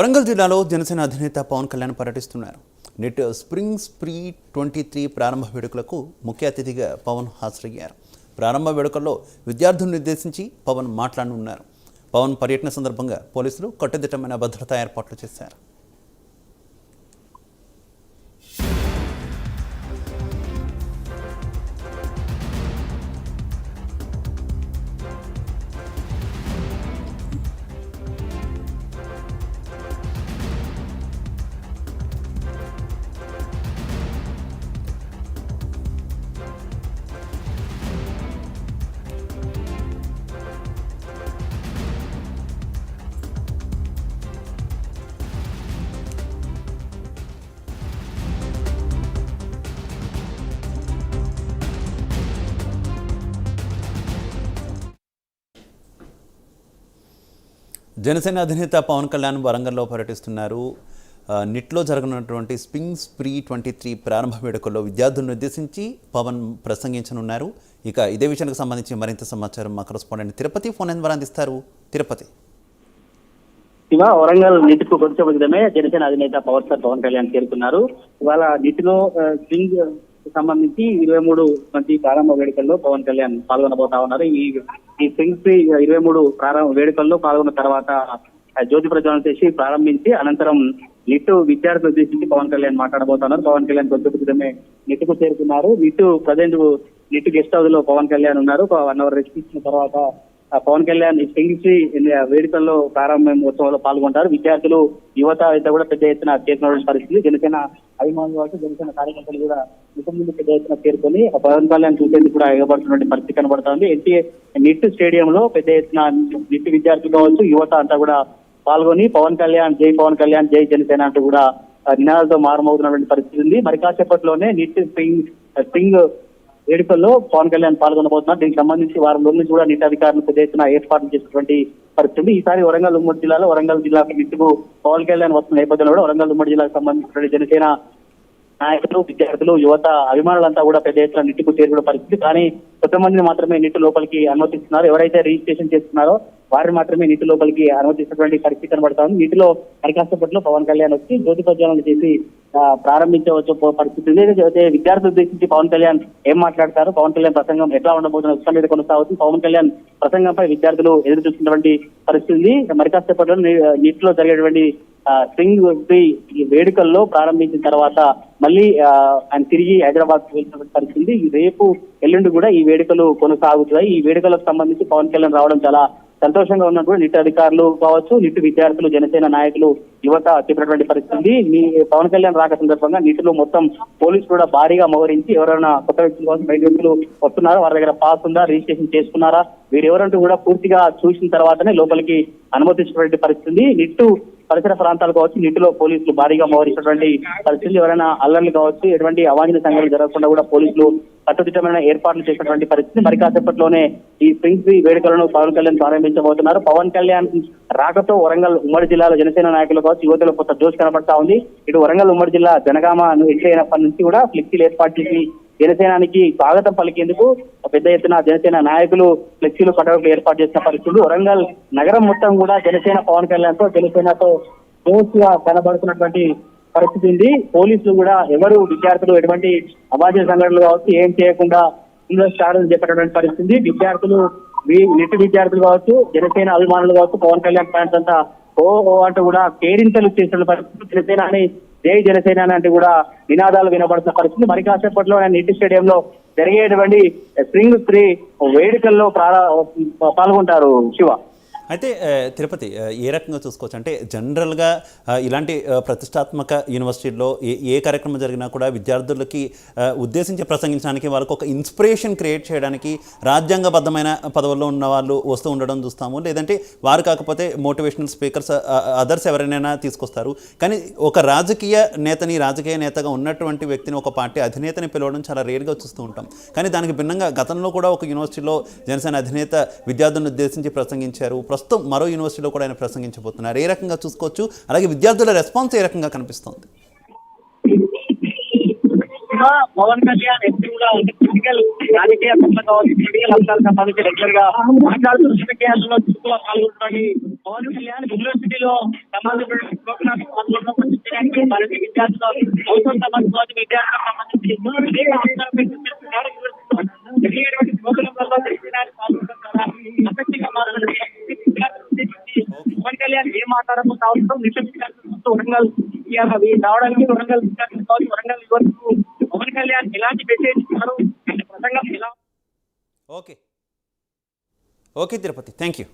వరంగల్ జిల్లాలో జనసేన అధినేత పవన్ కళ్యాణ్ పర్యటిస్తున్నారు. నెట్ స్ప్రింగ్ స్ప్రీ 23 ప్రారంభ వేడుకలకు ముఖ్య అతిథిగా పవన్ హాజరయ్యారు. ప్రారంభ వేడుకల్లో విద్యార్థులను ఉద్దేశించి పవన్ మాట్లాడనున్నారు. పవన్ పర్యటన సందర్భంగా పోలీసులు కట్టుదిట్టమైన భద్రతా ఏర్పాట్లు చేశారు. జనసేన అధినేత పవన్ కళ్యాణ్ వరంగల్లో పర్యటిస్తున్నారు. నిట్లో జరగనున్నటువంటి స్ప్రింగ్ స్ప్రీ 23 ప్రారంభ వేడుకల్లో విద్యార్థులను ఉద్దేశించి పవన్ ప్రసంగించనున్నారు. ఇక ఇదే విషయానికి సంబంధించి మరింత సమాచారం మా కరెస్పాండెంట్ తిరుపతి ఫోన్ ద్వారా అందిస్తారు. తిరుపతి. వరంగల్ నిట్కు కొంచెం క్రితమే జనసేన అధినేత పవన్ కళ్యాణ్ చేరుకున్నారు. ఇవాళ నిట్లో స్ప్రింగ్ సంబంధించి 23 మంది ప్రారంభ వేడుకల్లో పవన్ కళ్యాణ్ పాల్గొనబోతా ఉన్నారు. ఈ స్ప్రింగ్ స్ప్రీ 23 ప్రారంభ వేడుకల్లో పాల్గొన్న తర్వాత జ్యోతి ప్రజ్వలన చేసి ప్రారంభించి అనంతరం నిట్టు విద్యార్థులు ఉద్దేశించి పవన్ కళ్యాణ్ మాట్లాడబోతున్నారు. పవన్ కళ్యాణ్ కొంచెం క్రితమే నిట్టుకు చేరుకున్నారు. నిట్టు ప్రజెంట్ నిట్టు గెస్ట్ హౌస్ లో పవన్ కళ్యాణ్ ఉన్నారు. 1 అవర్ రెస్ట్ ఇచ్చిన తర్వాత పవన్ కళ్యాణ్ ఈ స్ప్రింగ్ స్ప్రీ వేడుకల్లో ప్రారంభోత్సవంలో పాల్గొంటారు. విద్యార్థులు యువత అయితే కూడా పెద్ద ఎత్తున చేరుకున్న పరిస్థితి. జనసేన అభిమానులు కాబట్టి జనసేన కార్యకర్తలు కూడా ఇతర ముందు పెద్ద ఎత్తున చేరుకొని పవన్ కళ్యాణ్ చూసేందుకు కూడా ఎగబడుతున్నటువంటి పరిస్థితి కనబడుతోంది. నిట్ స్టేడియంలో పెద్ద ఎత్తున నిట్ విద్యార్థులు కావచ్చు యువత అంతా కూడా పాల్గొని పవన్ కళ్యాణ్ జై జనసేన అంటూ కూడా నినాదాలతో మారుమవుతున్నటువంటి పరిస్థితి ఉంది. మరి కాసేపట్లోనే నిట్ స్ప్రింగ్ వేడుకల్లో పవన్ కళ్యాణ్ పాల్గొనబోతున్నారు. దీనికి సంబంధించి వారం రోజుల నుంచి కూడా నిట్ అధికారులు పెద్ద ఎత్తున ఏర్పాట్లు చేసినటువంటి పరిస్థితి. ఈసారి వరంగల్ ఉమ్మడి జిల్లాలో వరంగల్ జిల్లాకు నిట్టుకు పవన్ కళ్యాణ్ వస్తున్న నేపథ్యంలో కూడా వరంగల్ ఉమ్మడి జిల్లాకు సంబంధించినటువంటి జనసేన నాయకులు, విద్యార్థులు, యువత, అభిమానులంతా కూడా పెద్ద ఎత్తున నిట్టుకు చేరుకున్న పరిస్థితి. కానీ కొంతమందిని మాత్రమే నిట్టు లోపలికి అనుమతిస్తున్నారు. ఎవరైతే రిజిస్ట్రేషన్ చేస్తున్నారో వారిని మాత్రమే నిట్టు లోపలికి అనుమతిస్తున్నటువంటి పరిస్థితి కనబడతా ఉంది. నిట్టులో మరికాసేపట్లో పవన్ కళ్యాణ్ వచ్చి జ్యోతి ప్రజ్వలన చేసి ప్రారంభించవచ్చు పరిస్థితి ఉంది. అయితే విద్యార్థులు ఉద్దేశించి పవన్ కళ్యాణ్ ఏం మాట్లాడతారు, పవన్ కళ్యాణ్ ప్రసంగం ఎట్లా ఉండబోతున్న ఉత్సాహం మీద కొనసాగుతుంది. పవన్ కళ్యాణ్ ప్రసంగంపై విద్యార్థులు ఎదురు చూస్తున్నటువంటి పరిస్థితి ఉంది. మరికాసేపట్లో నిట్లో జరిగేటువంటి స్ప్రింగ్ స్ప్రీ వేడుకల్లో ప్రారంభించిన తర్వాత మళ్ళీ ఆయన తిరిగి హైదరాబాద్ వెళ్ళినటువంటి పరిస్థితి. రేపు ఎల్లుండి కూడా ఈ వేడుకలు కొనసాగుతాయి. ఈ వేడుకలకు సంబంధించి పవన్ కళ్యాణ్ రావడం చాలా సంతోషంగా ఉన్నప్పుడు నిట్టు అధికారులు కావచ్చు, నిట్టు విద్యార్థులు, జనసేన నాయకులు, యువత చెప్పినటువంటి పరిస్థితి. పవన్ కళ్యాణ్ రాక సందర్భంగా నిట్టులో మొత్తం పోలీసులు కూడా భారీగా మోహరించి ఎవరైనా కొత్త వ్యక్తులు కావచ్చు, బయట వ్యక్తులు వస్తున్నారో వారి దగ్గర పాస్ ఉందా, రిజిస్ట్రేషన్ చేసుకున్నారా, వీరెవరంటూ కూడా పూర్తిగా చూసిన తర్వాతనే లోపలికి అనుమతించినటువంటి పరిస్థితి. నిట్టు పరిసర ప్రాంతాలు కావచ్చు, నిట్టులో పోలీసులు భారీగా మోహరించినటువంటి పరిస్థితులు. ఎవరైనా అల్లర్లు కావచ్చు, ఎటువంటి అవాంఛనీయ సంఘటనలు జరగకుండా కూడా పోలీసులు కట్టుదిట్టమైన ఏర్పాట్లు చేసినటువంటి పరిస్థితి. మరి కాసేపట్లోనే ఈ స్ప్రింగ్ స్ప్రీ వేడుకలను పవన్ కళ్యాణ్ ప్రారంభించబోతున్నారు. పవన్ కళ్యాణ్ రాకతో వరంగల్ ఉమ్మడి జిల్లాలో జనసేన నాయకులు కావచ్చు, యువతలో కొత్త జోష్ కనబడతా ఉంది. ఇటు వరంగల్ ఉమ్మడి జిల్లా జనగామ ఎంట్రీ అయినప్పటి నుంచి కూడా ఫ్లెక్సీలు ఏర్పాటు చేసి జనసేనానికి స్వాగతం పలికేందుకు పెద్ద ఎత్తున జనసేన నాయకులు ఫ్లెక్సీలు కటౌట్లు ఏర్పాటు చేసిన పరిస్థితులు. వరంగల్ నగరం మొత్తం కూడా జనసేన పవన్ కళ్యాణ్ తో జనసేనతో పూర్తిగా కనబడుతున్నటువంటి పరిస్థితి ఉంది. పోలీసులు కూడా ఎవరు విద్యార్థులు ఎటువంటి అవాంఛనీయ సంఘటనలు కావచ్చు ఏం చేయకుండా ఇన్వెస్టార్లు చెప్పేటటువంటి పరిస్థితి. విద్యార్థులు నిట్టు విద్యార్థులు కావచ్చు, జనసేన అభిమానులు కావచ్చు, పవన్ కళ్యాణ్ ఫ్యాన్స్ అంతా ఓ అంటూ కూడా కేరింతలు చేసిన పరిస్థితి. జనసేన అని జై జనసేన అంటే కూడా నినాదాలు వినబడుతున్న పరిస్థితి. మరి కాసేపట్లో నిట్టు స్టేడియంలో జరిగేటువంటి స్ప్రింగ్ స్ప్రీ వేడుకల్లో పాల్గొంటారు. శివ. అయితే తిరుపతి ఏ రకంగా చూసుకోవచ్చు అంటే జనరల్గా ఇలాంటి ప్రతిష్టాత్మక యూనివర్సిటీల్లో ఏ కార్యక్రమం జరిగినా కూడా విద్యార్థులకి ఉద్దేశించి ప్రసంగించడానికి వాళ్ళకు ఒక ఇన్స్పిరేషన్ క్రియేట్ చేయడానికి రాజ్యాంగబద్ధమైన పదవుల్లో ఉన్న వాళ్ళు వస్తూ ఉండడం చూస్తాము. లేదంటే వారు కాకపోతే మోటివేషనల్ స్పీకర్స్ అదర్స్ ఎవరైనా తీసుకొస్తారు. కానీ ఒక రాజకీయ నేతగా ఉన్నటువంటి వ్యక్తిని, ఒక పార్టీ అధినేతని పిలవడం చాలా రేర్గా చూస్తూ ఉంటాం. కానీ దానికి భిన్నంగా గతంలో కూడా ఒక యూనివర్సిటీలో జనసేన అధినేత విద్యార్థులను ఉద్దేశించి ప్రసంగించారు. ప్రస్తుతం మరో యూనివర్సిటీలో కూడా ఆయన ప్రసంగించబోతున్నారు. ఏ రకంగా చూసుకోవచ్చు, అలాగే విద్యార్థుల రెస్పాన్స్ ఏ రకంగా కనిపిస్తోంది? ముఖ్యంగా పవన్ కళ్యాణ్ ఎప్పుడు కూడా పొలిటికల్ రాజకీయ కావచ్చు, పొలిటికల్ అంశాలకు సంబంధించి రెగ్యులర్ గా మాట్లాడుతూ రాజకీయాల్లో చురుకుగా పాల్గొంటున్నాడు. పవన్ కళ్యాణ్ యూనివర్సిటీలో సంబంధించిన ప్రోగ్రామ్స్ పాల్గొనడానికి మరిన్ని విద్యార్థులు అవసరం సంబంధించిన విద్యార్థులకు సంబంధించి అనేక అంశాలపై చర్చిస్తున్నారు. జరిగేటువంటి ప్రోగ్రాంలలో తెలియడానికి పాల్గొంటున్నారా ఆసక్తిగా మాట్లాడుతున్నారు. పవన్ కళ్యాణ్ ఏం మాట్లాడకుండా అవసరం నిజం వరంగల్ రావడానికి వరంగల్ విద్యార్థులు కావచ్చు, వరంగల్ యువతకు పవన్ కళ్యాణ్ ఎలాంటి మెసేజ్ ఇస్తారు, ప్రసంగం ఎలా okay okay Tirupati, thank you.